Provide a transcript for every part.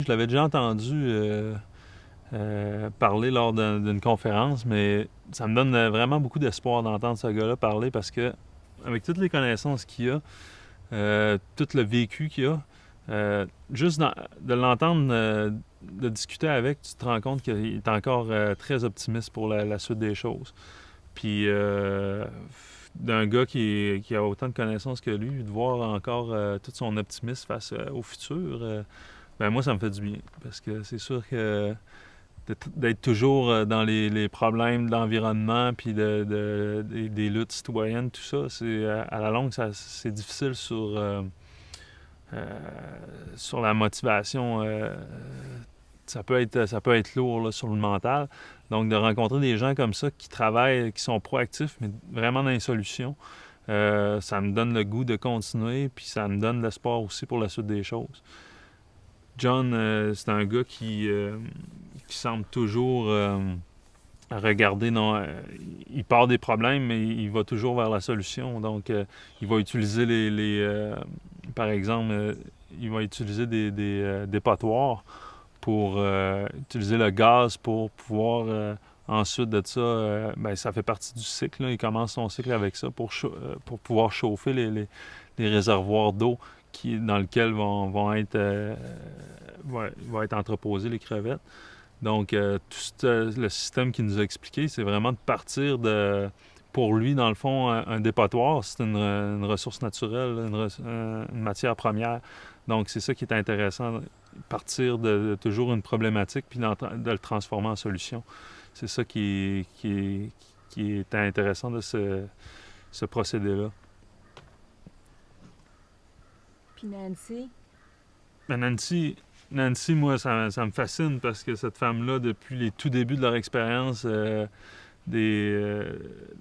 Je l'avais déjà entendu parler lors d'une conférence, mais ça me donne vraiment beaucoup d'espoir d'entendre ce gars-là parler parce que, avec toutes les connaissances qu'il a, tout le vécu qu'il a, juste de l'entendre, de discuter avec, tu te rends compte qu'il est encore très optimiste pour la suite des choses. Puis, d'un gars qui a autant de connaissances que lui, de voir encore tout son optimisme face au futur, ben moi, ça me fait du bien. Parce que c'est sûr que d'être toujours dans les problèmes de l'environnement puis des luttes citoyennes, tout ça, c'est à la longue, c'est difficile sur la motivation. Ça peut être lourd là, sur le mental. Donc, de rencontrer des gens comme ça qui travaillent, qui sont proactifs, mais vraiment dans les solutions, ça me donne le goût de continuer, puis ça me donne l'espoir aussi pour la suite des choses. John, c'est un gars qui semble toujours regarder. Non, il part des problèmes, mais il va toujours vers la solution. Donc, il va utiliser par exemple, il va utiliser des dépotoirs pour utiliser le gaz pour pouvoir ensuite de ça, ben, ça fait partie du cycle. Là. Il commence son cycle avec ça pour pouvoir chauffer les réservoirs d'eau dans lesquels vont être entreposées les crevettes. Donc, tout le système qu'il nous a expliqué, c'est vraiment de partir de... Pour lui, dans le fond, un dépotoir, c'est une ressource naturelle, une matière première. Donc, c'est ça qui est intéressant, partir de toujours une problématique puis de le transformer en solution. C'est ça qui est intéressant de ce procédé-là. Puis Nancy? Ben Nancy, moi, ça me fascine parce que cette femme-là, depuis les tout débuts de leur expérience,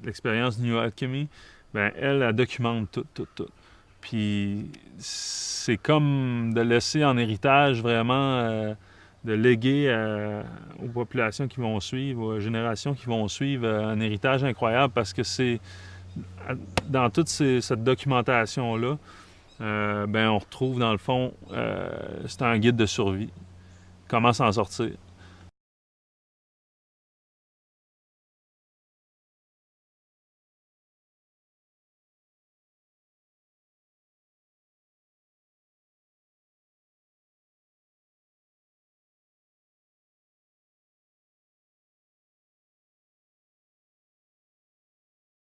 l'expérience New Alchemy, ben elle documente tout. Puis c'est comme de laisser en héritage vraiment, de léguer aux populations qui vont suivre, aux générations qui vont suivre, un héritage incroyable parce que c'est dans toute cette documentation-là, ben on retrouve dans le fond, c'est un guide de survie. Comment s'en sortir.